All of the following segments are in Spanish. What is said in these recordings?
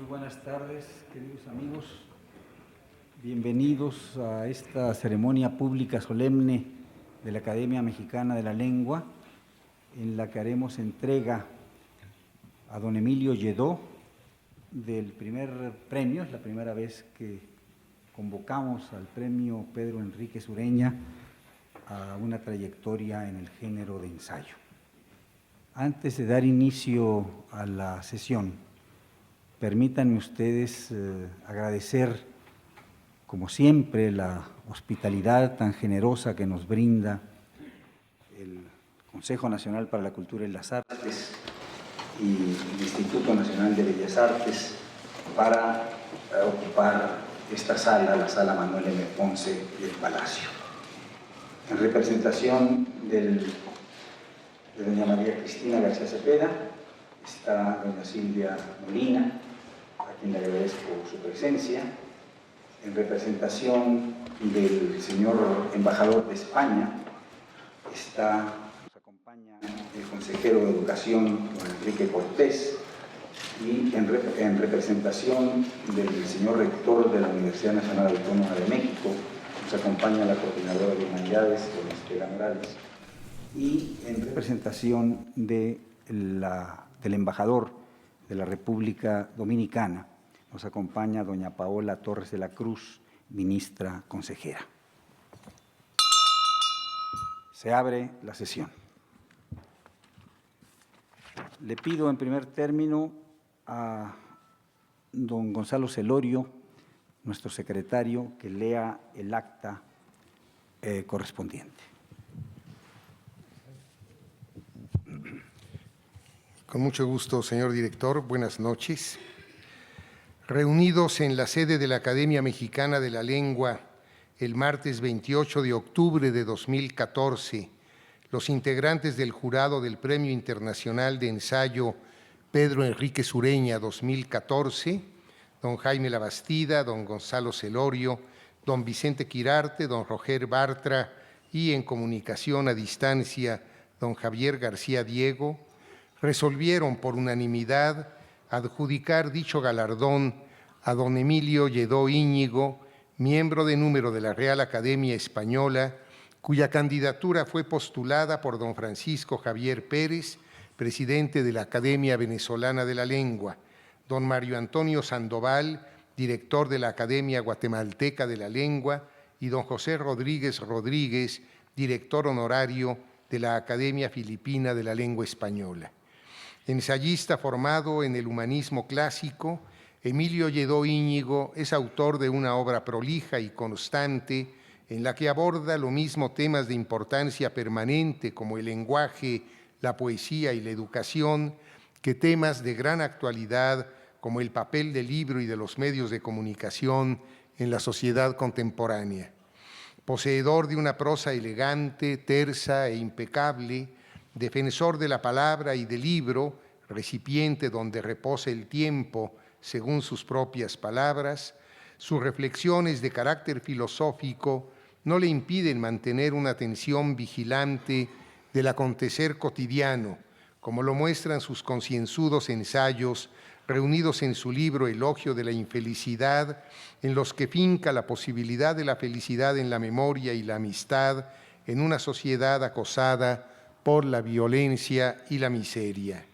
buenas tardes, queridos amigos. Bienvenidos a esta ceremonia pública solemne de la Academia Mexicana de la Lengua, en la que haremos entrega a don Emilio Lledó del primer premio. Es la primera vez que convocamos al premio Pedro Enríquez Ureña a una trayectoria en el género de ensayo. Antes de dar inicio a la sesión, permítanme ustedes agradecer, como siempre, la hospitalidad tan generosa que nos brinda el Consejo Nacional para la Cultura y las Artes y el Instituto Nacional de Bellas Artes para ocupar esta sala, la Sala Manuel M. Ponce del Palacio. En representación de doña María Cristina García Cepeda está doña Silvia Molina, a quien le agradezco su presencia. En representación del señor embajador de España nos acompaña el consejero de Educación, don Enrique Cortés, y en representación del señor rector de la Universidad Nacional Autónoma de México nos acompaña la coordinadora de Humanidades, don Estela Morales, y en representación del embajador de la República Dominicana nos acompaña doña Paola Torres de la Cruz, ministra consejera. Se abre la sesión. Le pido en primer término a don Gonzalo Celorio, nuestro secretario, que lea el acta correspondiente. Con mucho gusto, señor director. Buenas noches. Reunidos en la sede de la Academia Mexicana de la Lengua el martes 28 de octubre de 2014, los integrantes del jurado del Premio Internacional de Ensayo Pedro Enríquez Ureña 2014, don Jaime Labastida, don Gonzalo Celorio, don Vicente Quirarte, don Roger Bartra y en comunicación a distancia don Javier García Diego, resolvieron por unanimidad adjudicar dicho galardón a don Emilio Lledó Íñigo, miembro de número de la Real Academia Española, cuya candidatura fue postulada por don Francisco Javier Pérez, presidente de la Academia Venezolana de la Lengua, don Mario Antonio Sandoval, director de la Academia Guatemalteca de la Lengua, y don José Rodríguez Rodríguez, director honorario de la Academia Filipina de la Lengua Española. Ensayista formado en el humanismo clásico, Emilio Lledó Íñigo es autor de una obra prolija y constante en la que aborda lo mismo temas de importancia permanente como el lenguaje, la poesía y la educación, que temas de gran actualidad como el papel del libro y de los medios de comunicación en la sociedad contemporánea. Poseedor de una prosa elegante, tersa e impecable, defensor de la palabra y del libro, recipiente donde reposa el tiempo, según sus propias palabras, sus reflexiones de carácter filosófico no le impiden mantener una atención vigilante del acontecer cotidiano, como lo muestran sus concienzudos ensayos reunidos en su libro Elogio de la Infelicidad, en los que finca la posibilidad de la felicidad en la memoria y la amistad en una sociedad acosada por la violencia y la miseria.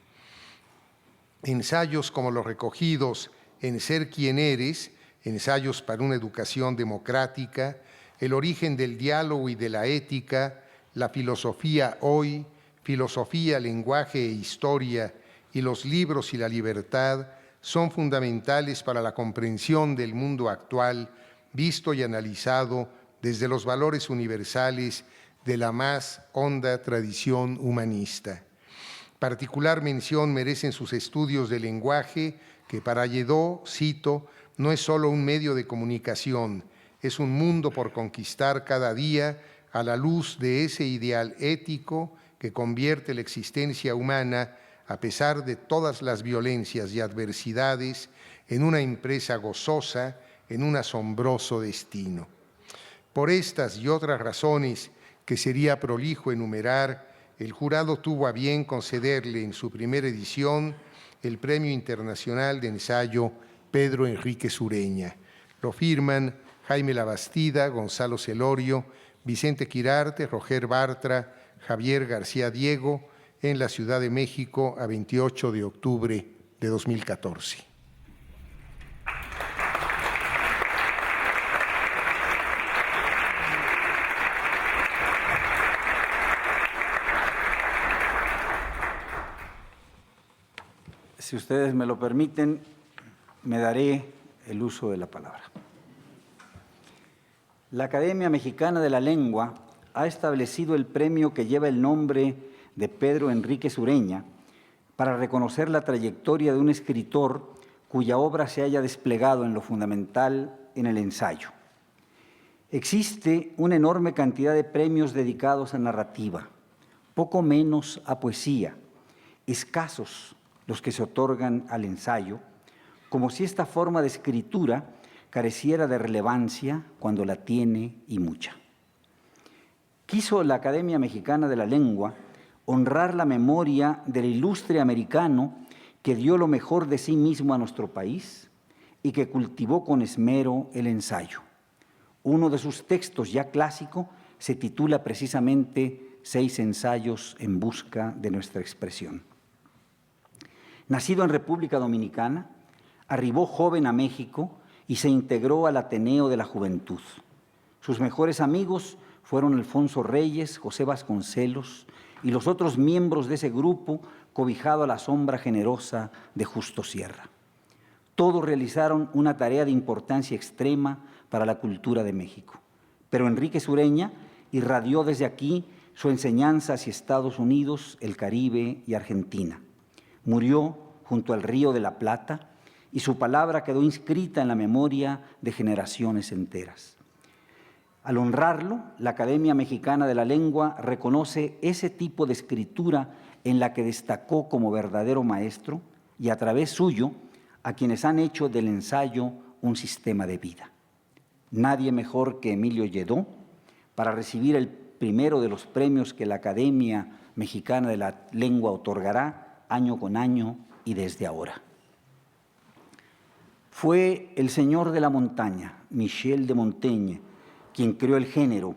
Ensayos como los recogidos en Ser quien eres, ensayos para una educación democrática, El origen del diálogo y de la ética, La filosofía hoy, Filosofía, lenguaje e historia, y Los libros y la libertad, son fundamentales para la comprensión del mundo actual, visto y analizado desde los valores universales de la más honda tradición humanista. Particular mención merecen sus estudios de lenguaje, que para Lledó, cito, no es solo un medio de comunicación, es un mundo por conquistar cada día a la luz de ese ideal ético que convierte la existencia humana, a pesar de todas las violencias y adversidades, en una empresa gozosa, en un asombroso destino. Por estas y otras razones que sería prolijo enumerar, el jurado tuvo a bien concederle en su primera edición el Premio Internacional de Ensayo Pedro Enríquez Ureña. Lo firman Jaime Labastida, Gonzalo Celorio, Vicente Quirarte, Roger Bartra, Javier García Diego, en la Ciudad de México, a 28 de octubre de 2014. Si ustedes me lo permiten, me daré el uso de la palabra. La Academia Mexicana de la Lengua ha establecido el premio que lleva el nombre de Pedro Enríquez Ureña para reconocer la trayectoria de un escritor cuya obra se haya desplegado en lo fundamental en el ensayo. Existe una enorme cantidad de premios dedicados a narrativa, poco menos a poesía, escasos los que se otorgan al ensayo, como si esta forma de escritura careciera de relevancia cuando la tiene y mucha. Quiso la Academia Mexicana de la Lengua honrar la memoria del ilustre americano que dio lo mejor de sí mismo a nuestro país y que cultivó con esmero el ensayo. Uno de sus textos ya clásico se titula precisamente 6 ensayos en busca de nuestra expresión. Nacido en República Dominicana, arribó joven a México y se integró al Ateneo de la Juventud. Sus mejores amigos fueron Alfonso Reyes, José Vasconcelos y los otros miembros de ese grupo cobijado a la sombra generosa de Justo Sierra. Todos realizaron una tarea de importancia extrema para la cultura de México, pero Enríquez Ureña irradió desde aquí su enseñanza hacia Estados Unidos, el Caribe y Argentina. Murió junto al Río de la Plata y su palabra quedó inscrita en la memoria de generaciones enteras. Al honrarlo, la Academia Mexicana de la Lengua reconoce ese tipo de escritura en la que destacó como verdadero maestro y a través suyo a quienes han hecho del ensayo un sistema de vida. Nadie mejor que Emilio Lledó para recibir el primero de los premios que la Academia Mexicana de la Lengua otorgará año con año y desde ahora. Fue el señor de la montaña, Michel de Montaigne, quien creó el género,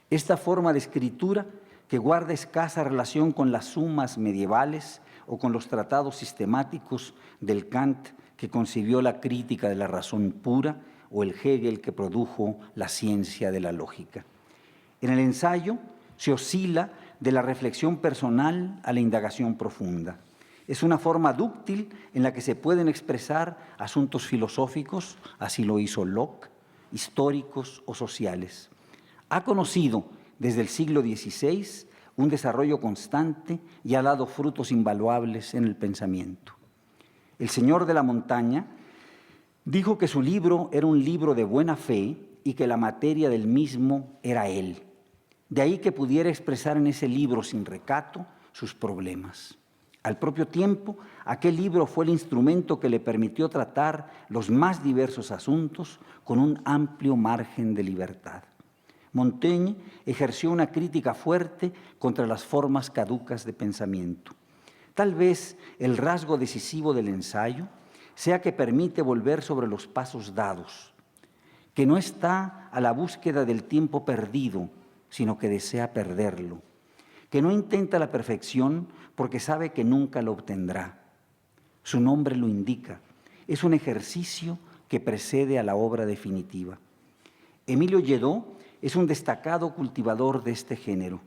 esta forma de escritura que guarda escasa relación con las sumas medievales o con los tratados sistemáticos del Kant que concibió la crítica de la razón pura o el Hegel que produjo la ciencia de la lógica. En el ensayo se oscila de la reflexión personal a la indagación profunda. Es una forma dúctil en la que se pueden expresar asuntos filosóficos, así lo hizo Locke, históricos o sociales. Ha conocido desde el siglo XVI un desarrollo constante y ha dado frutos invaluables en el pensamiento. El señor de la montaña dijo que su libro era un libro de buena fe y que la materia del mismo era él. De ahí que pudiera expresar en ese libro sin recato sus problemas. Al propio tiempo, aquel libro fue el instrumento que le permitió tratar los más diversos asuntos con un amplio margen de libertad. Montaigne ejerció una crítica fuerte contra las formas caducas de pensamiento. Tal vez el rasgo decisivo del ensayo sea que permite volver sobre los pasos dados, que no está a la búsqueda del tiempo perdido, sino que desea perderlo, que no intenta la perfección porque sabe que nunca lo obtendrá. Su nombre lo indica, es un ejercicio que precede a la obra definitiva. Emilio Lledó es un destacado cultivador de este género.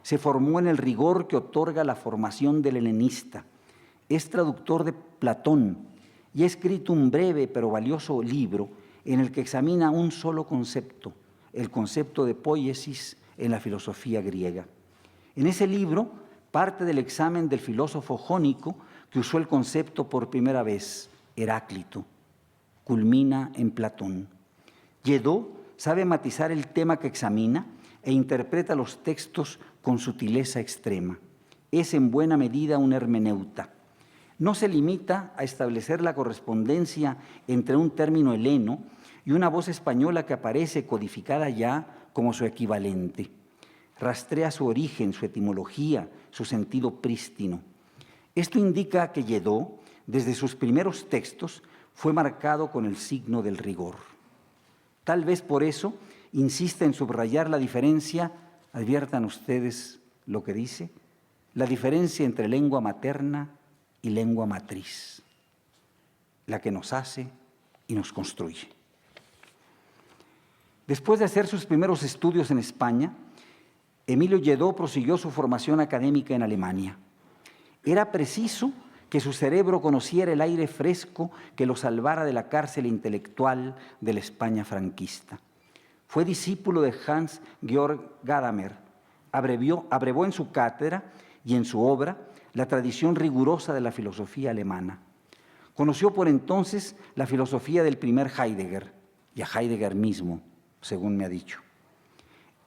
Se formó en el rigor que otorga la formación del helenista. Es traductor de Platón y ha escrito un breve pero valioso libro en el que examina un solo concepto, el concepto de poiesis en la filosofía griega. En ese libro parte del examen del filósofo jónico que usó el concepto por primera vez, Heráclito. Culmina en Platón. Lledó sabe matizar el tema que examina e interpreta los textos con sutileza extrema. Es en buena medida un hermeneuta. No se limita a establecer la correspondencia entre un término heleno y una voz española que aparece codificada ya como su equivalente. Rastrea su origen, su etimología, su sentido prístino. Esto indica que Lledó, desde sus primeros textos, fue marcado con el signo del rigor. Tal vez por eso insiste en subrayar la diferencia, adviertan ustedes lo que dice, la diferencia entre lengua materna y lengua matriz, la que nos hace y nos construye. Después de hacer sus primeros estudios en España, Emilio Lledó prosiguió su formación académica en Alemania. Era preciso que su cerebro conociera el aire fresco que lo salvara de la cárcel intelectual de la España franquista. Fue discípulo de Hans-Georg Gadamer, abrevó en su cátedra y en su obra la tradición rigurosa de la filosofía alemana. Conoció por entonces la filosofía del primer Heidegger, y a Heidegger mismo, según me ha dicho,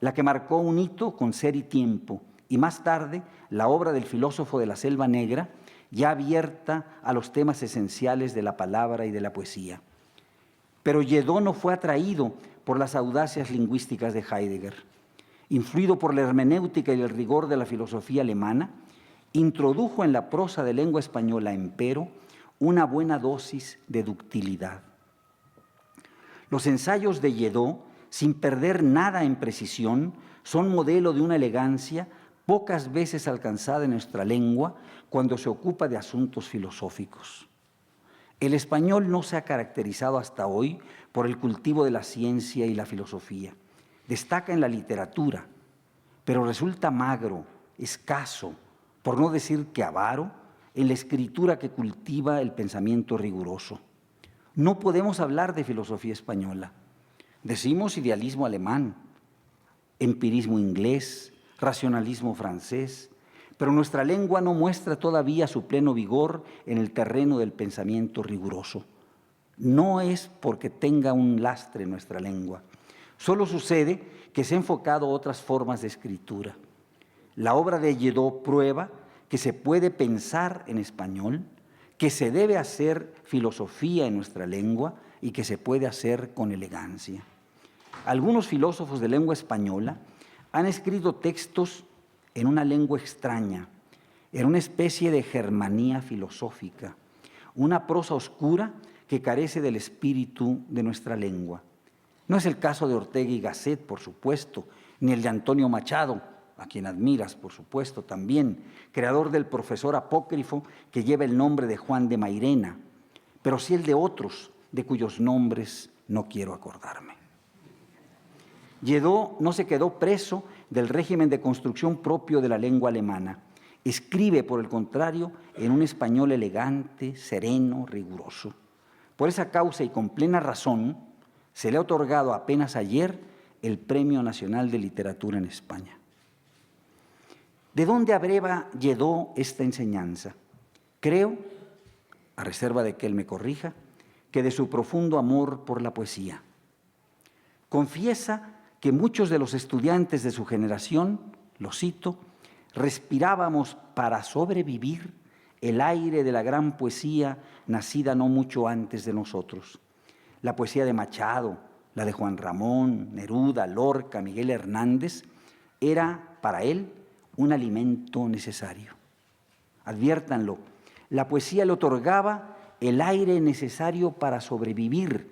la que marcó un hito con Ser y Tiempo, y más tarde la obra del filósofo de la Selva Negra, ya abierta a los temas esenciales de la palabra y de la poesía. Pero Lledó no fue atraído por las audacias lingüísticas de Heidegger. Influido por la hermenéutica y el rigor de la filosofía alemana, introdujo en la prosa de lengua española, empero, una buena dosis de ductilidad. Los ensayos de Lledó, sin perder nada en precisión, son modelo de una elegancia pocas veces alcanzada en nuestra lengua cuando se ocupa de asuntos filosóficos. El español no se ha caracterizado hasta hoy por el cultivo de la ciencia y la filosofía. Destaca en la literatura, pero resulta magro, escaso, por no decir que avaro, en la escritura que cultiva el pensamiento riguroso. No podemos hablar de filosofía española. Decimos idealismo alemán, empirismo inglés, racionalismo francés, pero nuestra lengua no muestra todavía su pleno vigor en el terreno del pensamiento riguroso. No es porque tenga un lastre nuestra lengua. Solo sucede que se ha enfocado a otras formas de escritura. La obra de Lledó prueba que se puede pensar en español, que se debe hacer filosofía en nuestra lengua y que se puede hacer con elegancia. Algunos filósofos de lengua española han escrito textos en una lengua extraña, en una especie de germanía filosófica, una prosa oscura que carece del espíritu de nuestra lengua. No es el caso de Ortega y Gasset, por supuesto, ni el de Antonio Machado, a quien admiras, por supuesto, también, creador del profesor apócrifo que lleva el nombre de Juan de Mairena, pero sí el de otros, de cuyos nombres no quiero acordarme. Lledó no se quedó preso del régimen de construcción propio de la lengua alemana. Escribe, por el contrario, en un español elegante, sereno, riguroso. Por esa causa y con plena razón, se le ha otorgado apenas ayer el Premio Nacional de Literatura en España. ¿De dónde abreva Lledó esta enseñanza? Creo, a reserva de que él me corrija, que de su profundo amor por la poesía. Confiesa que muchos de los estudiantes de su generación, lo cito, respirábamos para sobrevivir el aire de la gran poesía nacida no mucho antes de nosotros. La poesía de Machado, la de Juan Ramón, Neruda, Lorca, Miguel Hernández, era para él un alimento necesario. Adviértanlo, la poesía le otorgaba el aire necesario para sobrevivir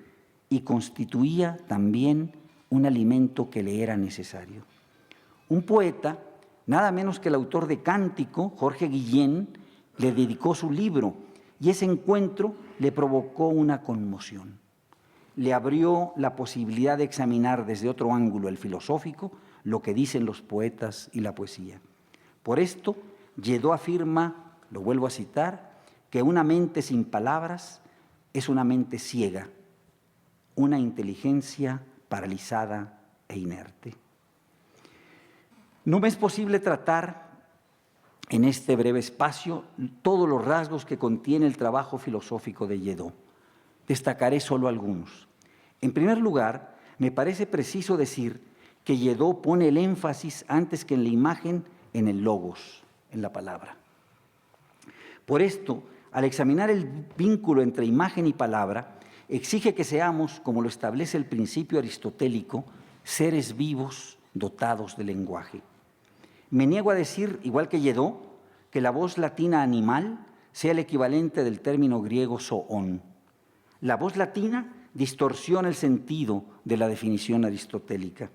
y constituía también un alimento que le era necesario. Un poeta, nada menos que el autor de Cántico, Jorge Guillén, le dedicó su libro y ese encuentro le provocó una conmoción. Le abrió la posibilidad de examinar desde otro ángulo, el filosófico, lo que dicen los poetas y la poesía. Por esto, Lledó afirma, lo vuelvo a citar, que una mente sin palabras es una mente ciega, una inteligencia paralizada e inerte. No me es posible tratar en este breve espacio todos los rasgos que contiene el trabajo filosófico de Lledó. Destacaré solo algunos. En primer lugar, me parece preciso decir que Lledó pone el énfasis antes que en la imagen en el logos, en la palabra. Por esto, al examinar el vínculo entre imagen y palabra, exige que seamos, como lo establece el principio aristotélico, seres vivos dotados de lenguaje. Me niego a decir, igual que Lledó, que la voz latina animal sea el equivalente del término griego zoon. La voz latina distorsiona el sentido de la definición aristotélica.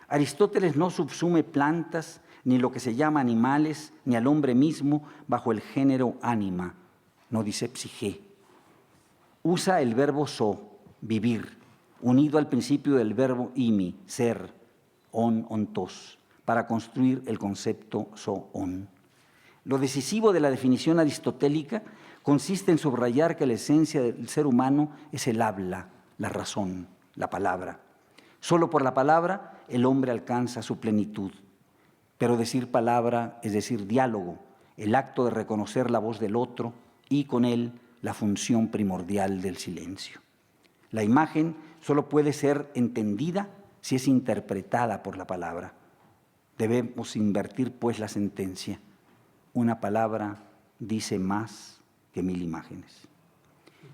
Aristóteles no subsume plantas, ni lo que se llama animales, ni al hombre mismo bajo el género ánima, no dice psique. Usa el verbo so, vivir, unido al principio del verbo imi, ser, ontos, para construir el concepto so-on. Lo decisivo de la definición aristotélica consiste en subrayar que la esencia del ser humano es el habla, la razón, la palabra. Solo por la palabra el hombre alcanza su plenitud. Pero decir palabra es decir diálogo, el acto de reconocer la voz del otro y con él la función primordial del silencio. La imagen solo puede ser entendida si es interpretada por la palabra. Debemos invertir pues la sentencia. Una palabra dice más que 1000 imágenes.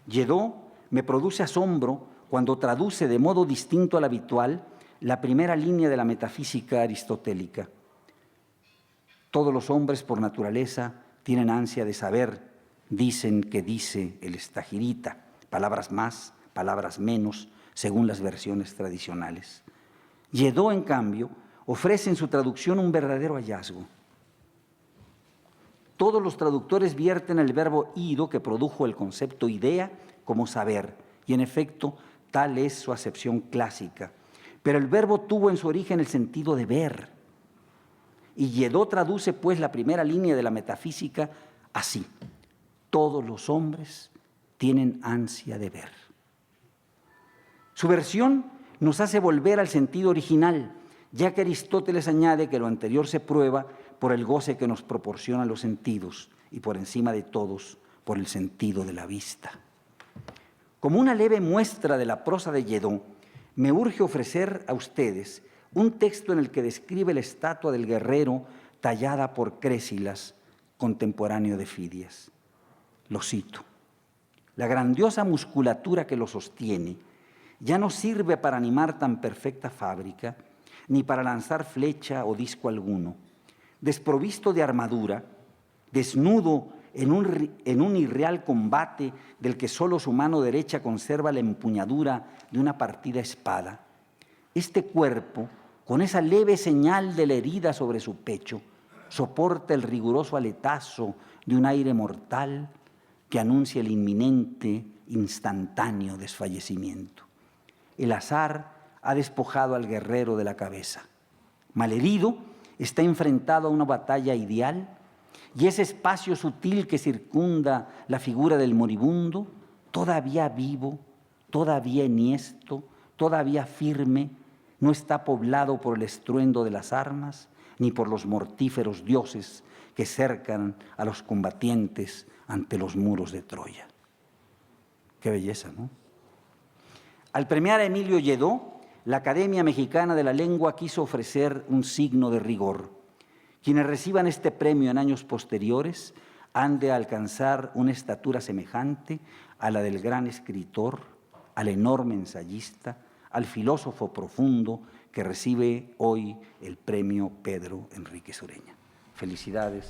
Lledó me produce asombro cuando traduce de modo distinto al habitual la primera línea de la metafísica aristotélica. Todos los hombres por naturaleza tienen ansia de saber, dicen que dice el estagirita, palabras más, palabras menos, según las versiones tradicionales. Lledó, en cambio, ofrece en su traducción un verdadero hallazgo. Todos los traductores vierten el verbo ido que produjo el concepto idea como saber, y en efecto tal es su acepción clásica. Pero el verbo tuvo en su origen el sentido de ver. Y Lledó traduce pues la primera línea de la metafísica así: todos los hombres tienen ansia de ver. Su versión nos hace volver al sentido original, ya que Aristóteles añade que lo anterior se prueba por el goce que nos proporcionan los sentidos y por encima de todos por el sentido de la vista. Como una leve muestra de la prosa de Lledó, me urge ofrecer a ustedes un texto en el que describe la estatua del guerrero tallada por Crésilas, contemporáneo de Fidias. Lo cito: la grandiosa musculatura que lo sostiene ya no sirve para animar tan perfecta fábrica, ni para lanzar flecha o disco alguno. Desprovisto de armadura, desnudo en un irreal combate del que solo su mano derecha conserva la empuñadura de una partida espada, este cuerpo, con esa leve señal de la herida sobre su pecho, soporta el riguroso aletazo de un aire mortal que anuncia el inminente, instantáneo desfallecimiento. El azar ha despojado al guerrero de la cabeza. Malherido, está enfrentado a una batalla ideal, y ese espacio sutil que circunda la figura del moribundo, todavía vivo, todavía enhiesto, todavía firme, no está poblado por el estruendo de las armas, ni por los mortíferos dioses que cercan a los combatientes ante los muros de Troya. Qué belleza, ¿no? Al premiar a Emilio Lledó, la Academia Mexicana de la Lengua quiso ofrecer un signo de rigor. Quienes reciban este premio en años posteriores han de alcanzar una estatura semejante a la del gran escritor, al enorme ensayista, al filósofo profundo que recibe hoy el premio Pedro Enríquez Ureña. Felicidades.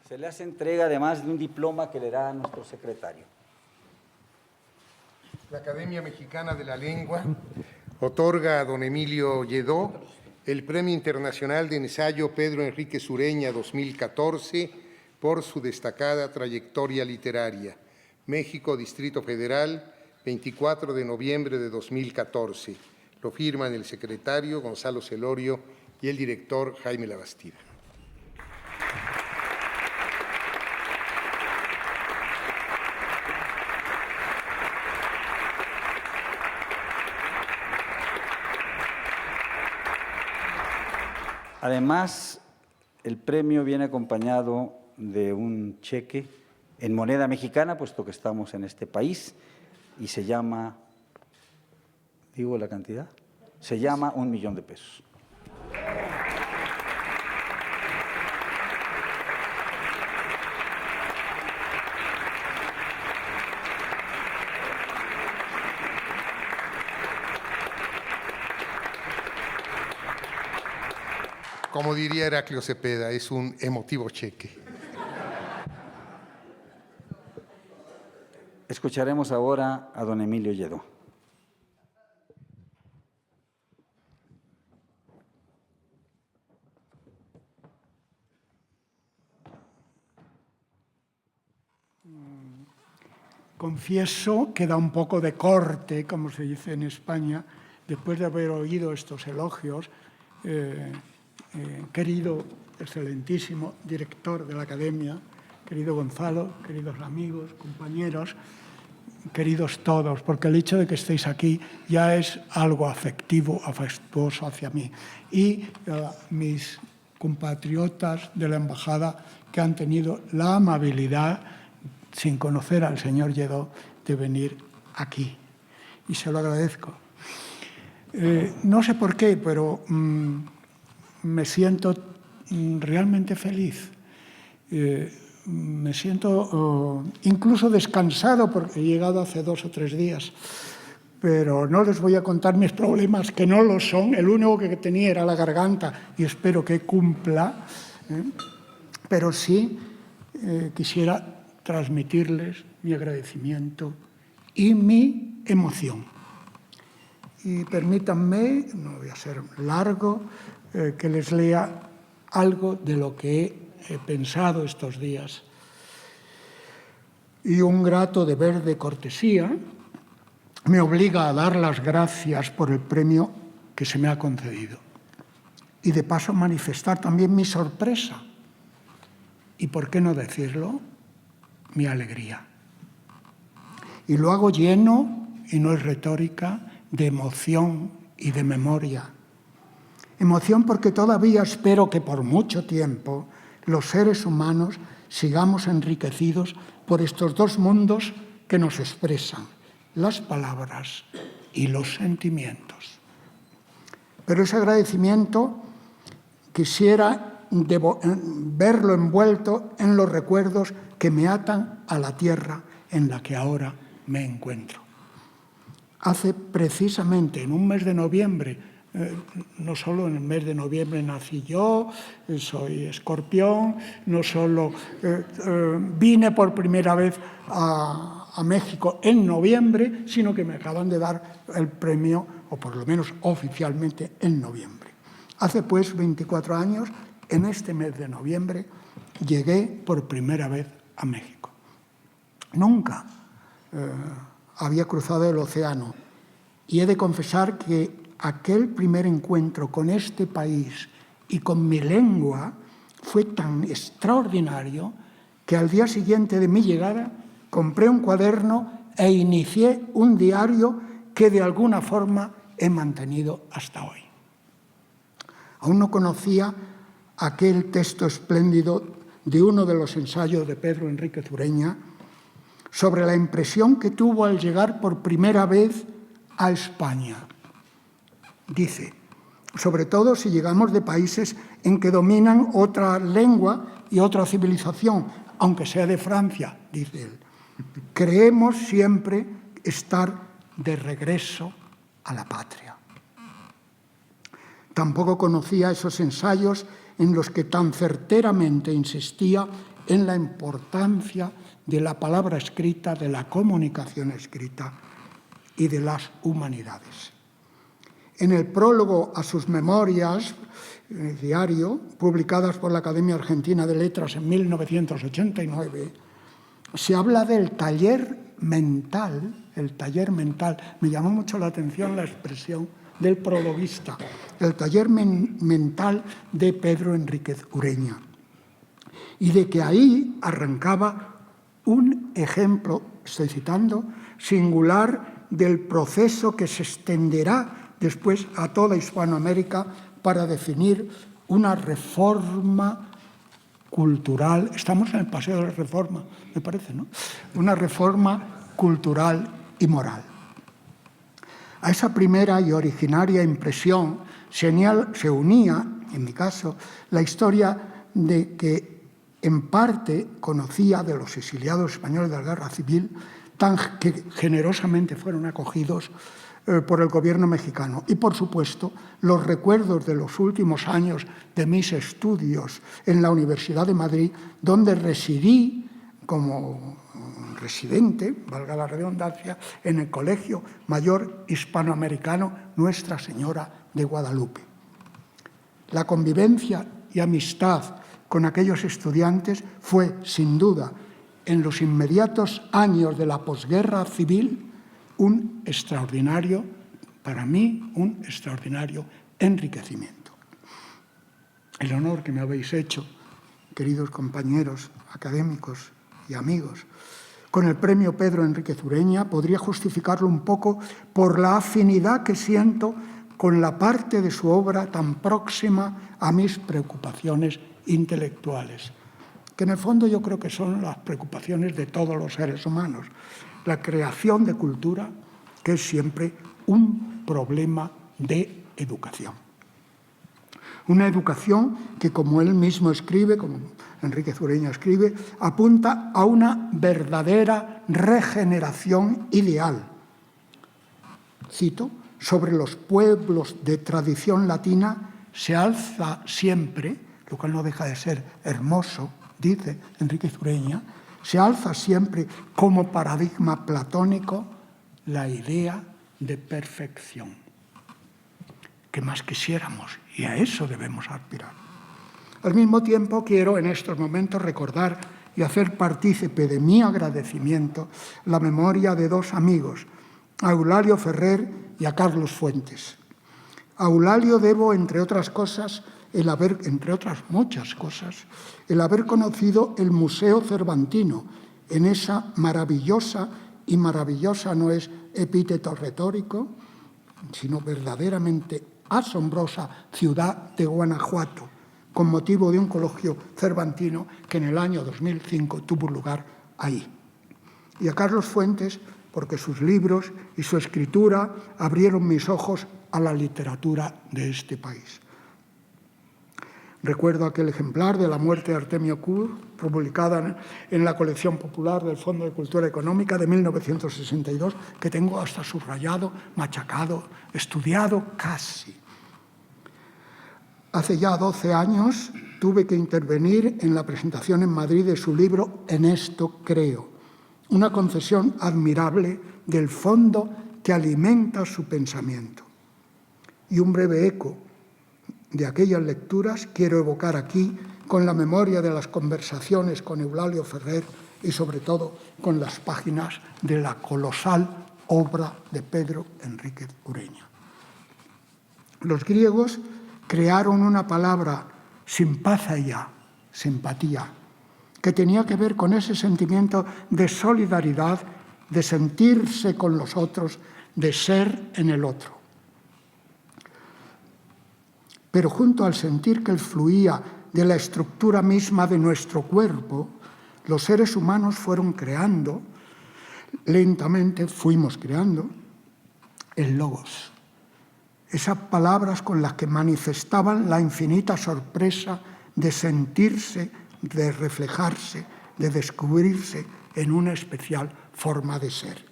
Se le hace entrega además de un diploma que le da a nuestro secretario. La Academia Mexicana de la Lengua otorga a don Emilio Lledó el Premio Internacional de Ensayo Pedro Enríquez Ureña 2014 por su destacada trayectoria literaria. México, Distrito Federal, 24 de noviembre de 2014. Lo firman el secretario Gonzalo Celorio y el director Jaime Labastida. Además, el premio viene acompañado de un cheque en moneda mexicana, puesto que estamos en este país, y se llama, ¿digo la cantidad? Se llama 1 millón de pesos. Como diría Heraclio Cepeda, es un emotivo cheque. Escucharemos ahora a don Emilio Lledó. Confieso que da un poco de corte, como se dice en España, después de haber oído estos elogios, querido, excelentísimo director de la Academia, querido Gonzalo, queridos amigos, compañeros, queridos todos, porque el hecho de que estéis aquí ya es algo afectivo, afectuoso hacia mí. Y mis compatriotas de la Embajada que han tenido la amabilidad, sin conocer al señor Lledó, de venir aquí. Y se lo agradezco. No sé por qué, pero me siento realmente feliz. Me siento incluso descansado porque he llegado hace 2 o 3 días. Pero no les voy a contar mis problemas, que no lo son. El único que tenía era la garganta y espero que cumpla. Pero sí quisiera transmitirles mi agradecimiento y mi emoción. Y permítanme, no voy a ser largo, que les lea algo de lo que he pensado estos días. Y un grato deber de cortesía me obliga a dar las gracias por el premio que se me ha concedido. Y de paso manifestar también mi sorpresa. Y por qué no decirlo, mi alegría. Y lo hago lleno, y no es retórica, de emoción y de memoria. Emoción porque todavía espero que por mucho tiempo los seres humanos sigamos enriquecidos por estos 2 mundos que nos expresan, las palabras y los sentimientos. Pero ese agradecimiento quisiera verlo envuelto en los recuerdos que me atan a la tierra en la que ahora me encuentro. Hace precisamente en un mes de noviembre, no solo en el mes de noviembre nací yo, soy escorpión, no solo vine por primera vez a México en noviembre, sino que me acaban de dar el premio, o por lo menos oficialmente en noviembre. Hace pues 24 años, en este mes de noviembre, llegué por primera vez a México. Nunca había cruzado el océano y he de confesar que aquel primer encuentro con este país y con mi lengua fue tan extraordinario que al día siguiente de mi llegada compré un cuaderno e inicié un diario que de alguna forma he mantenido hasta hoy. Aún no conocía aquel texto espléndido de uno de los ensayos de Pedro Enríquez Ureña sobre la impresión que tuvo al llegar por primera vez a España. Dice, sobre todo si llegamos de países en que dominan otra lengua y otra civilización, aunque sea de Francia, dice él. Creemos siempre estar de regreso a la patria. Tampoco conocía esos ensayos en los que tan certeramente insistía en la importancia de la palabra escrita, de la comunicación escrita y de las humanidades. En el prólogo a sus memorias, en el diario, publicadas por la Academia Argentina de Letras en 1989, se habla del taller mental, me llamó mucho la atención la expresión del prologuista, el taller mental de Pedro Enríquez Ureña, y de que ahí arrancaba un ejemplo, estoy citando, singular del proceso que se extenderá después a toda Hispanoamérica para definir una reforma cultural. Estamos en el paseo de la reforma, me parece, ¿no? Una reforma cultural y moral. A esa primera y originaria impresión se unía, en mi caso, la historia de que en parte conocía de los exiliados españoles de la Guerra Civil, que generosamente fueron acogidos por el gobierno mexicano. Y, por supuesto, los recuerdos de los últimos años de mis estudios en la Universidad de Madrid, donde residí como residente, valga la redundancia, en el Colegio Mayor Hispanoamericano Nuestra Señora de Guadalupe. La convivencia y amistad con aquellos estudiantes fue, sin duda, en los inmediatos años de la posguerra civil, para mí, un extraordinario enriquecimiento. El honor que me habéis hecho, queridos compañeros académicos y amigos, con el premio Pedro Enríquez Ureña, podría justificarlo un poco por la afinidad que siento con la parte de su obra tan próxima a mis preocupaciones intelectuales, que en el fondo yo creo que son las preocupaciones de todos los seres humanos. La creación de cultura, que es siempre un problema de educación. Una educación que, como él mismo escribe, como Enríquez Ureña escribe, apunta a una verdadera regeneración ideal. Cito, sobre los pueblos de tradición latina se alza siempre, lo cual no deja de ser hermoso, dice Enríquez Ureña, se alza siempre como paradigma platónico la idea de perfección. ¿Qué más quisiéramos? Y a eso debemos aspirar. Al mismo tiempo, quiero en estos momentos recordar y hacer partícipe de mi agradecimiento la memoria de dos amigos, a Eulalio Ferrer y a Carlos Fuentes. A Eulalio debo, entre otras muchas cosas, el haber conocido el Museo Cervantino en esa maravillosa, y maravillosa no es epíteto retórico, sino verdaderamente asombrosa ciudad de Guanajuato, con motivo de un coloquio cervantino que en el año 2005 tuvo lugar ahí. Y a Carlos Fuentes, porque sus libros y su escritura abrieron mis ojos a la literatura de este país. Recuerdo aquel ejemplar de La muerte de Artemio Kur, publicada en la colección popular del Fondo de Cultura Económica de 1962, que tengo hasta subrayado, machacado, estudiado casi. Hace ya 12 años tuve que intervenir en la presentación en Madrid de su libro En esto creo, una concesión admirable del fondo que alimenta su pensamiento. Y un breve eco de aquellas lecturas quiero evocar aquí con la memoria de las conversaciones con Eulalio Ferrer y sobre todo con las páginas de la colosal obra de Pedro Enríquez Ureña. Los griegos crearon una palabra, simpatheia, simpatía, que tenía que ver con ese sentimiento de solidaridad, de sentirse con los otros, de ser en el otro. Pero junto al sentir que él fluía de la estructura misma de nuestro cuerpo, los seres humanos fueron creando, lentamente fuimos creando, el logos. Esas palabras con las que manifestaban la infinita sorpresa de sentirse, de reflejarse, de descubrirse en una especial forma de ser.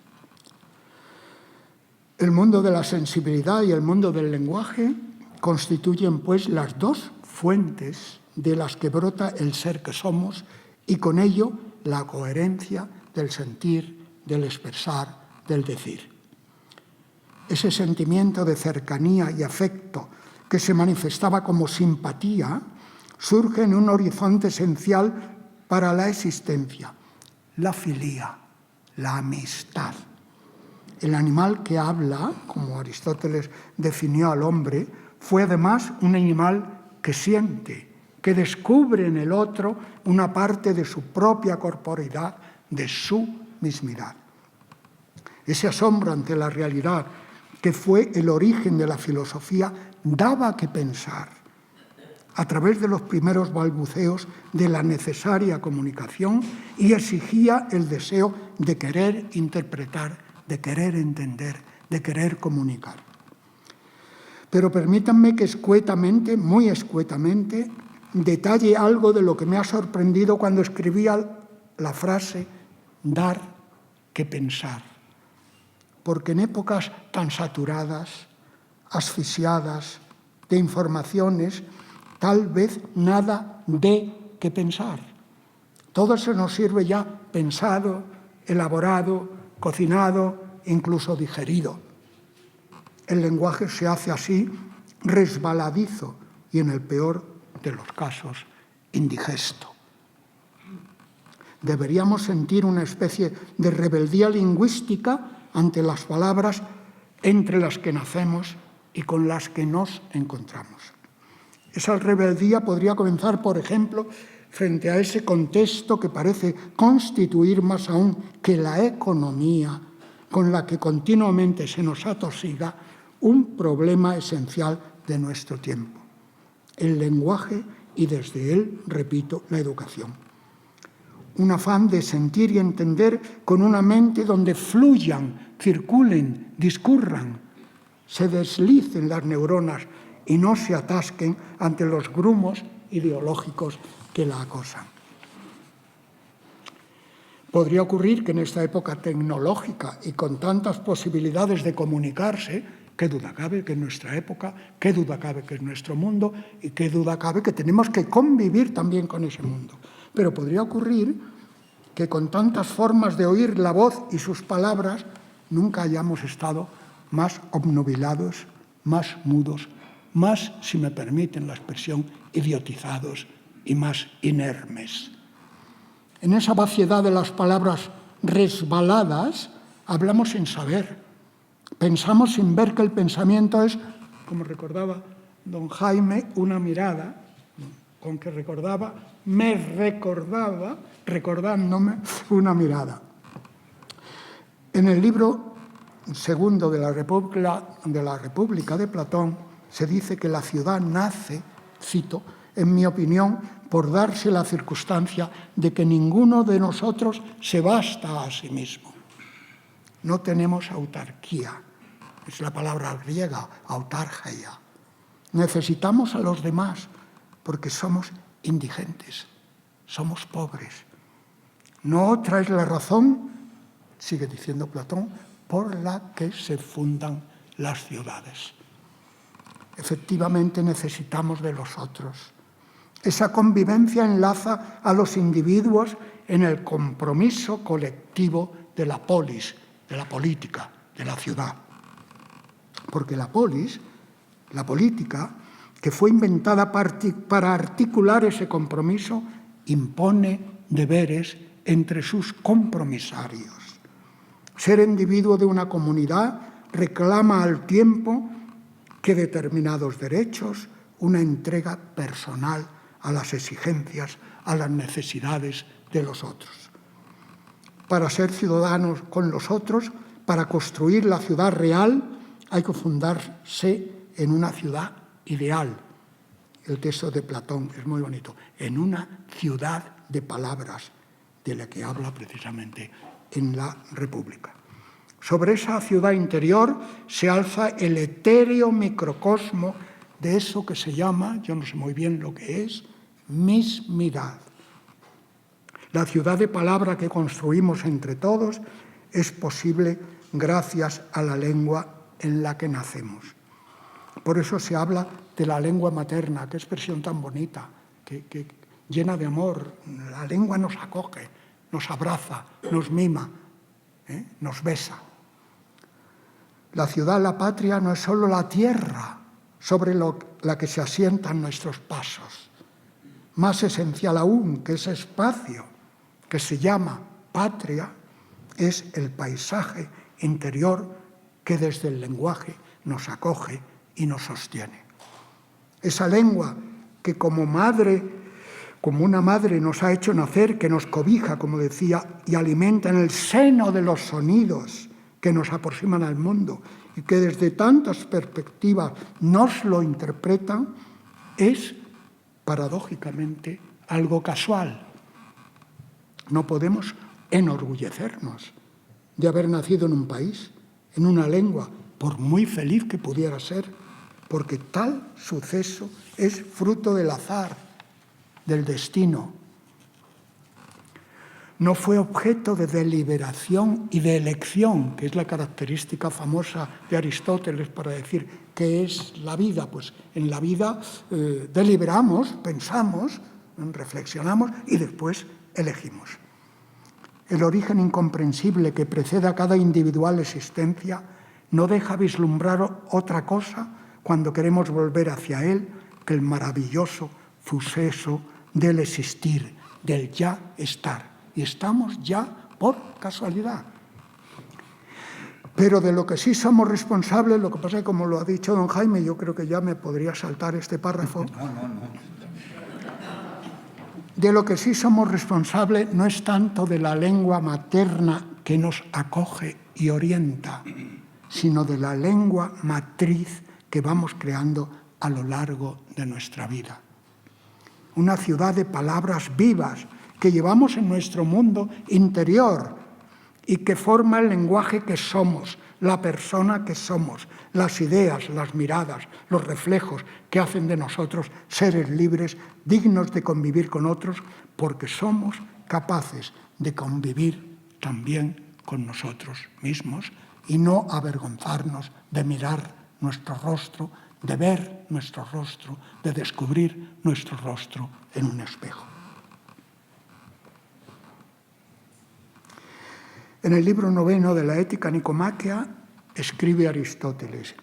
El mundo de la sensibilidad y el mundo del lenguaje constituyen, pues, las dos fuentes de las que brota el ser que somos y con ello la coherencia del sentir, del expresar, del decir. Ese sentimiento de cercanía y afecto que se manifestaba como simpatía surge en un horizonte esencial para la existencia, la filía, la amistad. El animal que habla, como Aristóteles definió al hombre, fue además un animal que siente, que descubre en el otro una parte de su propia corporeidad, de su mismidad. Ese asombro ante la realidad, que fue el origen de la filosofía, daba que pensar. a través de los primeros balbuceos de la necesaria comunicación y exigía el deseo de querer interpretar, de querer entender, de querer comunicar. Pero permítanme que escuetamente, muy escuetamente, detalle algo de lo que me ha sorprendido cuando escribía la frase dar que pensar. Porque en épocas tan saturadas, asfixiadas de informaciones, tal vez nada dé que pensar. Todo se nos sirve ya pensado, elaborado, cocinado, incluso digerido. El lenguaje se hace así resbaladizo y, en el peor de los casos, indigesto. Deberíamos sentir una especie de rebeldía lingüística ante las palabras entre las que nacemos y con las que nos encontramos. Esa rebeldía podría comenzar, por ejemplo, frente a ese contexto que parece constituir más aún que la economía, con la que continuamente se nos atosiga, un problema esencial de nuestro tiempo: el lenguaje y, desde él, repito, la educación. Un afán de sentir y entender con una mente donde fluyan, circulen, discurran, se deslicen las neuronas y no se atasquen ante los grumos ideológicos que la acosan. Podría ocurrir que en esta época tecnológica y con tantas posibilidades de comunicarse, qué duda cabe que en nuestra época, qué duda cabe que es nuestro mundo y qué duda cabe que tenemos que convivir también con ese mundo. Pero podría ocurrir que con tantas formas de oír la voz y sus palabras nunca hayamos estado más obnubilados, más mudos, más, si me permiten la expresión, idiotizados y más inermes. En esa vaciedad de las palabras resbaladas hablamos sin saber, pensamos sin ver que el pensamiento es, como recordaba don Jaime, una mirada, con que recordaba, me recordaba, recordándome una mirada. En el libro segundo de la República de Platón se dice que la ciudad nace, cito, en mi opinión, por darse la circunstancia de que ninguno de nosotros se basta a sí mismo. No tenemos autarquía, es la palabra griega, autargeia. Necesitamos a los demás porque somos indigentes, somos pobres. No otra es la razón, sigue diciendo Platón, por la que se fundan las ciudades. Efectivamente necesitamos de los otros. Esa convivencia enlaza a los individuos en el compromiso colectivo de la polis, de la política, de la ciudad. Porque la polis, la política, que fue inventada para articular ese compromiso, impone deberes entre sus compromisarios. Ser individuo de una comunidad reclama al tiempo que determinados derechos, una entrega personal a las exigencias, a las necesidades de los otros. Para ser ciudadanos con los otros, para construir la ciudad real, hay que fundarse en una ciudad ideal. El texto de Platón es muy bonito. En una ciudad de palabras, de la que habla precisamente en la República. Sobre esa ciudad interior se alza el etéreo microcosmo de eso que se llama, yo no sé muy bien lo que es, mismidad. La ciudad de palabra que construimos entre todos es posible gracias a la lengua en la que nacemos. Por eso se habla de la lengua materna, qué expresión tan bonita, que llena de amor. La lengua nos acoge, nos abraza, nos mima, nos besa. La ciudad, la patria, no es solo la tierra sobre la que se asientan nuestros pasos. Más esencial aún que ese espacio que se llama patria es el paisaje interior que desde el lenguaje nos acoge y nos sostiene. Esa lengua que como una madre nos ha hecho nacer, que nos cobija, como decía, y alimenta en el seno de los sonidos que nos aproximan al mundo y que desde tantas perspectivas nos lo interpretan, es paradójicamente, algo casual. No podemos enorgullecernos de haber nacido en un país, en una lengua, por muy feliz que pudiera ser, porque tal suceso es fruto del azar, del destino. No fue objeto de deliberación y de elección, que es la característica famosa de Aristóteles para decir qué es la vida. Pues en la vida deliberamos, pensamos, reflexionamos y después elegimos. El origen incomprensible que precede a cada individual existencia no deja vislumbrar otra cosa cuando queremos volver hacia él que el maravilloso suceso del existir, del ya estar. Y estamos ya por casualidad. Pero de lo que sí somos responsables, lo que pasa es que como lo ha dicho don Jaime, yo creo que ya me podría saltar este párrafo. De lo que sí somos responsables no es tanto de la lengua materna que nos acoge y orienta, sino de la lengua matriz que vamos creando a lo largo de nuestra vida. Una ciudad de palabras vivas que llevamos en nuestro mundo interior y que forma el lenguaje que somos, la persona que somos, las ideas, las miradas, los reflejos que hacen de nosotros seres libres, dignos de convivir con otros, porque somos capaces de convivir también con nosotros mismos y no avergonzarnos de mirar nuestro rostro, de ver nuestro rostro, de descubrir nuestro rostro en un espejo. En el libro 9 de la Ética Nicomaquea escribe Aristóteles: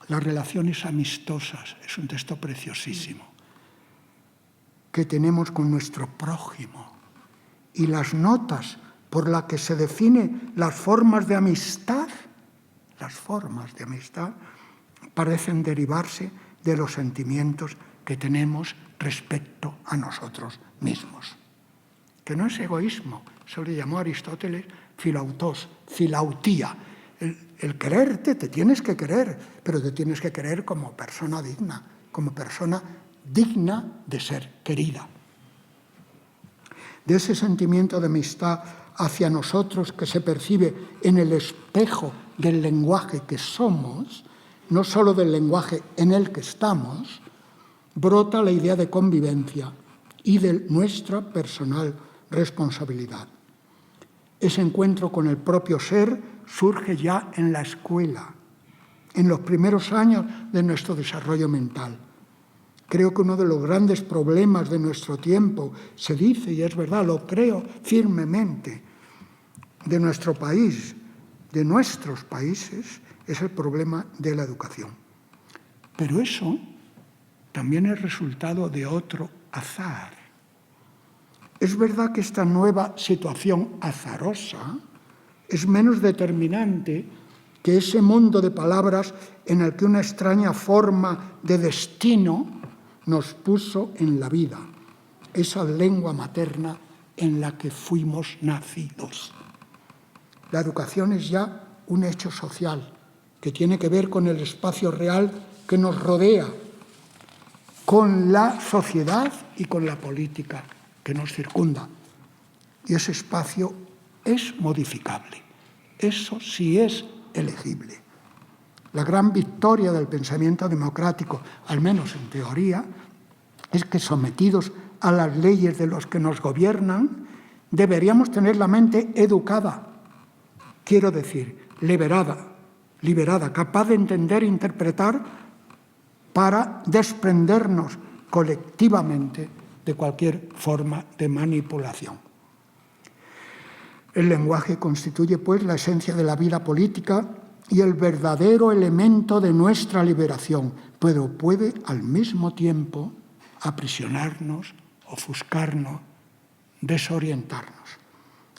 las relaciones amistosas, es un texto preciosísimo, que tenemos con nuestro prójimo y las notas por las que se definen las formas de amistad parecen derivarse de los sentimientos que tenemos respecto a nosotros mismos. Que no es egoísmo, eso le llamó Aristóteles filautos, filautía. El quererte, te tienes que querer, pero te tienes que querer como persona digna de ser querida. De ese sentimiento de amistad hacia nosotros que se percibe en el espejo del lenguaje que somos, no solo del lenguaje en el que estamos, brota la idea de convivencia y de nuestra personal responsabilidad. Ese encuentro con el propio ser surge ya en la escuela, en los primeros años de nuestro desarrollo mental. Creo que uno de los grandes problemas de nuestro tiempo, se dice, y es verdad, lo creo firmemente, de nuestro país, de nuestros países, es el problema de la educación. Pero eso también es resultado de otro azar. Es verdad que esta nueva situación azarosa es menos determinante que ese mundo de palabras en el que una extraña forma de destino nos puso en la vida, esa lengua materna en la que fuimos nacidos. La educación es ya un hecho social que tiene que ver con el espacio real que nos rodea, con la sociedad y con la política que nos circunda. Y ese espacio es modificable. Eso sí es elegible. La gran victoria del pensamiento democrático, al menos en teoría, es que sometidos a las leyes de los que nos gobiernan, deberíamos tener la mente educada, quiero decir, liberada, capaz de entender e interpretar para desprendernos colectivamente de cualquier forma de manipulación. El lenguaje constituye, pues, la esencia de la vida política y el verdadero elemento de nuestra liberación, pero puede al mismo tiempo aprisionarnos, ofuscarnos, desorientarnos.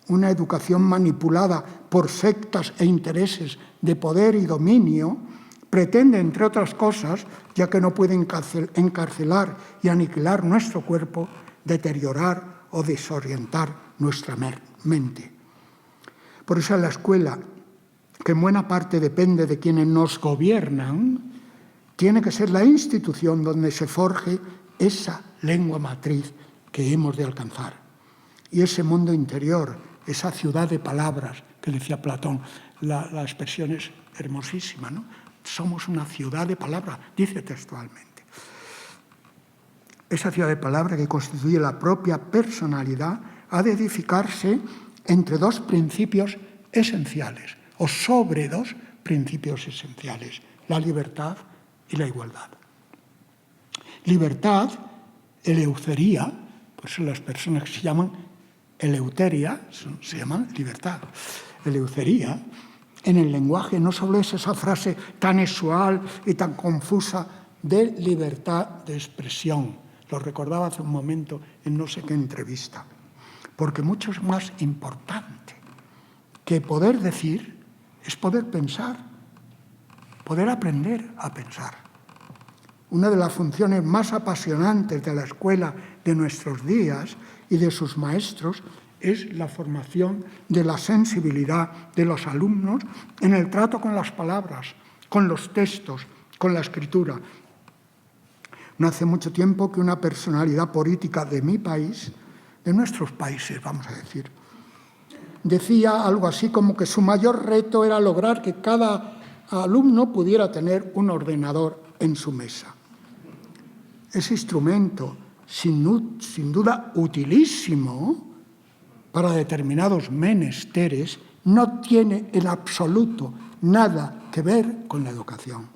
Una educación manipulada por sectas e intereses de poder y dominio pretende, entre otras cosas, ya que no puede encarcelar y aniquilar nuestro cuerpo, deteriorar o desorientar nuestra mente. Por eso la escuela, que en buena parte depende de quienes nos gobiernan, tiene que ser la institución donde se forje esa lengua matriz que hemos de alcanzar. Y ese mundo interior, esa ciudad de palabras que decía Platón, la expresión es hermosísima, ¿no? Somos una ciudad de palabras, dice textualmente. Esa ciudad de palabras que constituye la propia personalidad ha de edificarse entre dos principios esenciales, o sobre dos principios esenciales, la libertad y la igualdad. Libertad, eleutería, por eso las personas que se llaman eleuteria se llaman libertad. Eleutería, en el lenguaje, no solo es esa frase tan usual y tan confusa de libertad de expresión. Lo recordaba hace un momento en no sé qué entrevista. Porque mucho es más importante que poder decir, es poder pensar, poder aprender a pensar. Una de las funciones más apasionantes de la escuela de nuestros días y de sus maestros es la formación de la sensibilidad de los alumnos en el trato con las palabras, con los textos, con la escritura. No hace mucho tiempo que una personalidad política de mi país, de nuestros países, vamos a decir, decía algo así como que su mayor reto era lograr que cada alumno pudiera tener un ordenador en su mesa. Ese instrumento, sin duda utilísimo para determinados menesteres, no tiene en absoluto nada que ver con la educación.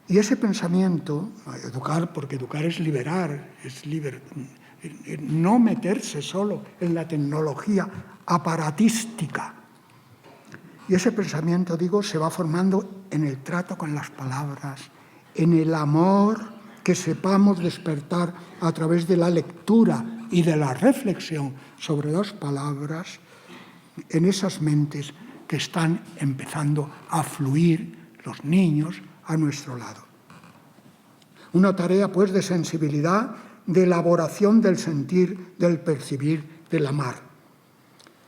Y ese pensamiento, educar, porque educar es liberar, no meterse solo en la tecnología aparatística. Y ese pensamiento, digo, se va formando en el trato con las palabras, en el amor que sepamos despertar a través de la lectura y de la reflexión sobre las palabras, en esas mentes que están empezando a fluir los niños a nuestro lado. Una tarea, pues, de sensibilidad, de elaboración del sentir, del percibir, del amar.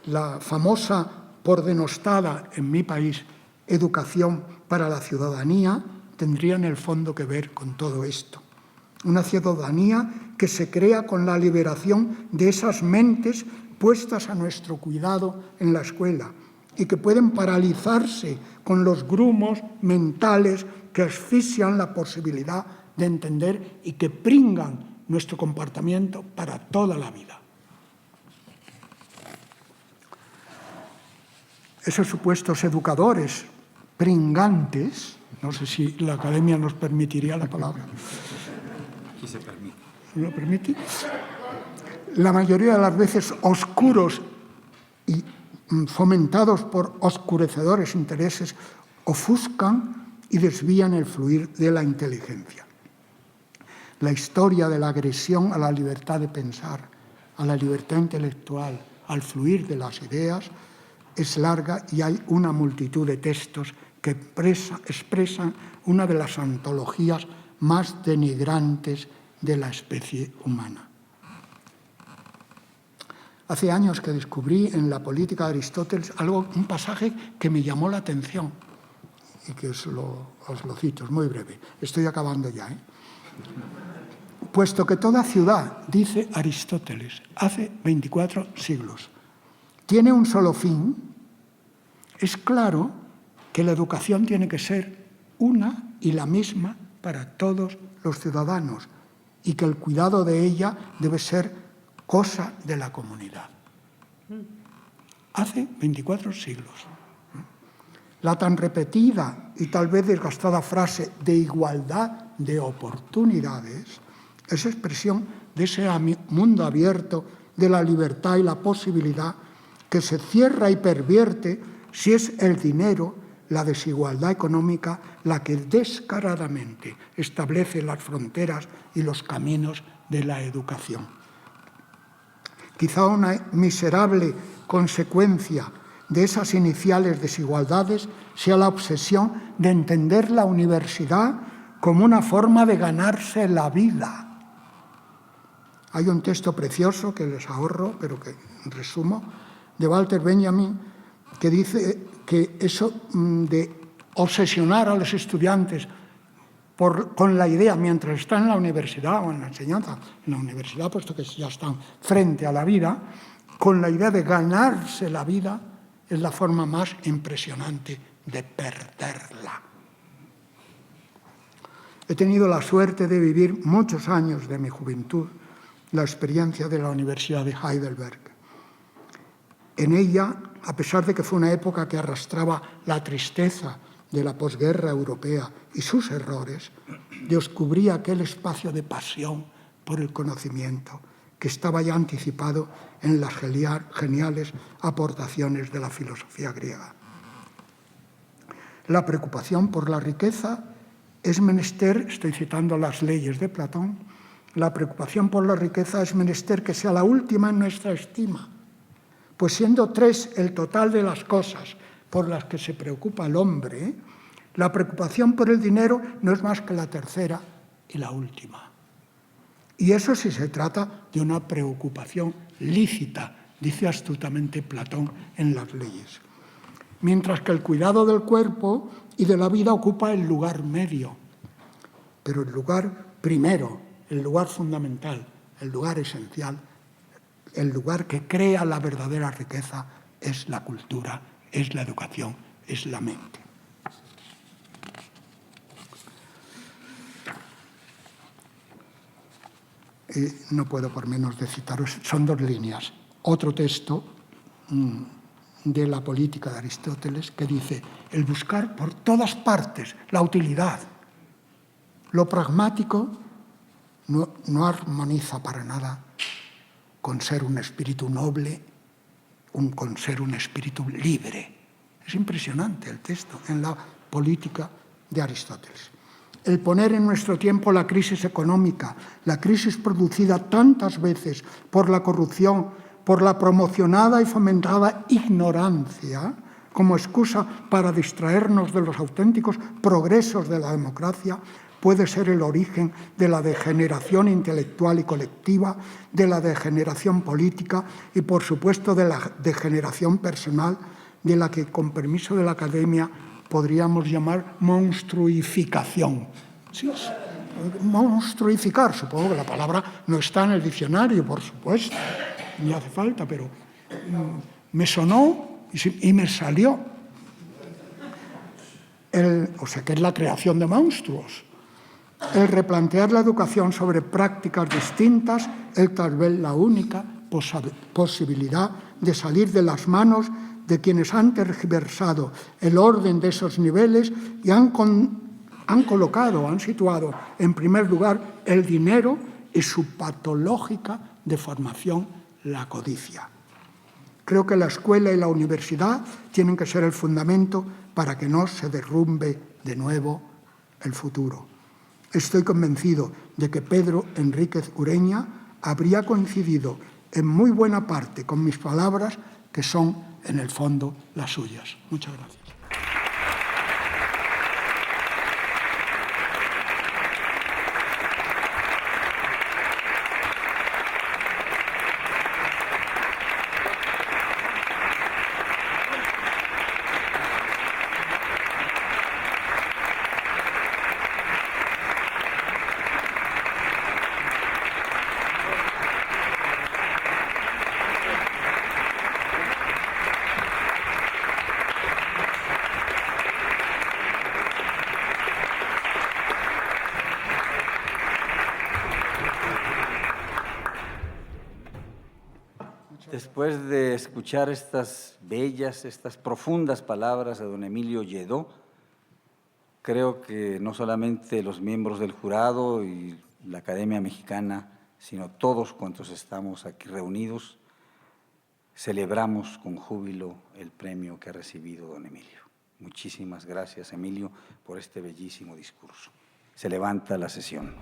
La famosa, por denostada en mi país, educación para la ciudadanía, tendría en el fondo que ver con todo esto. Una ciudadanía que se crea con la liberación de esas mentes puestas a nuestro cuidado en la escuela y que pueden paralizarse con los grumos mentales que asfixian la posibilidad de entender y que pringan nuestro comportamiento para toda la vida. Esos supuestos educadores pringantes, no sé si la academia nos permitiría la palabra. Aquí se permite. ¿Lo permite? La mayoría de las veces oscuros y fomentados por oscurecedores intereses, ofuscan y desvían el fluir de la inteligencia. La historia de la agresión a la libertad de pensar, a la libertad intelectual, al fluir de las ideas, es larga y hay una multitud de textos que expresan una de las antologías más denigrantes de la especie humana. Hace años que descubrí en la Política de Aristóteles un pasaje que me llamó la atención y que os lo cito, es muy breve. Estoy acabando ya, Puesto que toda ciudad, dice Aristóteles, hace 24 siglos, tiene un solo fin, es claro que la educación tiene que ser una y la misma para todos los ciudadanos y que el cuidado de ella debe ser cosa de la comunidad. Hace 24 siglos. La tan repetida y tal vez desgastada frase de igualdad de oportunidades es expresión de ese mundo abierto de la libertad y la posibilidad que se cierra y pervierte si es el dinero, la desigualdad económica, la que descaradamente establece las fronteras y los caminos de la educación. Quizá una miserable consecuencia de esas iniciales desigualdades sea la obsesión de entender la universidad como una forma de ganarse la vida. Hay un texto precioso que les ahorro, pero que resumo, de Walter Benjamin, que dice que eso de obsesionar a los estudiantes con la idea, mientras están en la universidad o en la enseñanza, en la universidad, puesto que ya están frente a la vida, con la idea de ganarse la vida, es la forma más impresionante de perderla. He tenido la suerte de vivir muchos años de mi juventud la experiencia de la Universidad de Heidelberg. En ella, a pesar de que fue una época que arrastraba la tristeza de la posguerra europea y sus errores, descubrí aquel espacio de pasión por el conocimiento que estaba ya anticipado en las geniales aportaciones de la filosofía griega. La preocupación por la riqueza es menester, estoy citando las leyes de Platón, la preocupación por la riqueza es menester que sea la última en nuestra estima, pues siendo 3 el total de las cosas por las que se preocupa el hombre, la preocupación por el dinero no es más que la tercera y la última. Y eso si se trata de una preocupación lícita, dice astutamente Platón en las leyes. Mientras que el cuidado del cuerpo y de la vida ocupa el lugar medio. Pero el lugar primero, el lugar fundamental, el lugar esencial, el lugar que crea la verdadera riqueza es la cultura, es la educación, es la mente. No puedo por menos de citaros, son 2 líneas. Otro texto de la política de Aristóteles que dice: el buscar por todas partes la utilidad. Lo pragmático no armoniza para nada con ser un espíritu noble, con ser un espíritu libre. Es impresionante el texto en la política de Aristóteles. El poner en nuestro tiempo la crisis económica, la crisis producida tantas veces por la corrupción, por la promocionada y fomentada ignorancia, como excusa para distraernos de los auténticos progresos de la democracia, puede ser el origen de la degeneración intelectual y colectiva, de la degeneración política y, por supuesto, de la degeneración personal, de la que, con permiso de la academia, podríamos llamar monstruificación. Sí, monstruificar, supongo que la palabra no está en el diccionario, por supuesto, ni hace falta, pero me sonó y me salió. O sea, que es la creación de monstruos. El replantear la educación sobre prácticas distintas es tal vez la única posibilidad de salir de las manos de quienes han tergiversado el orden de esos niveles y han situado en primer lugar el dinero y su patológica deformación, la codicia. Creo que la escuela y la universidad tienen que ser el fundamento para que no se derrumbe de nuevo el futuro. Estoy convencido de que Pedro Enríquez Ureña habría coincidido en muy buena parte con mis palabras, que son, en el fondo, las suyas. Muchas gracias. Después de escuchar estas bellas, estas profundas palabras de don Emilio Lledó, creo que no solamente los miembros del jurado y la Academia Mexicana, sino todos cuantos estamos aquí reunidos, celebramos con júbilo el premio que ha recibido don Emilio. Muchísimas gracias, Emilio, por este bellísimo discurso. Se levanta la sesión.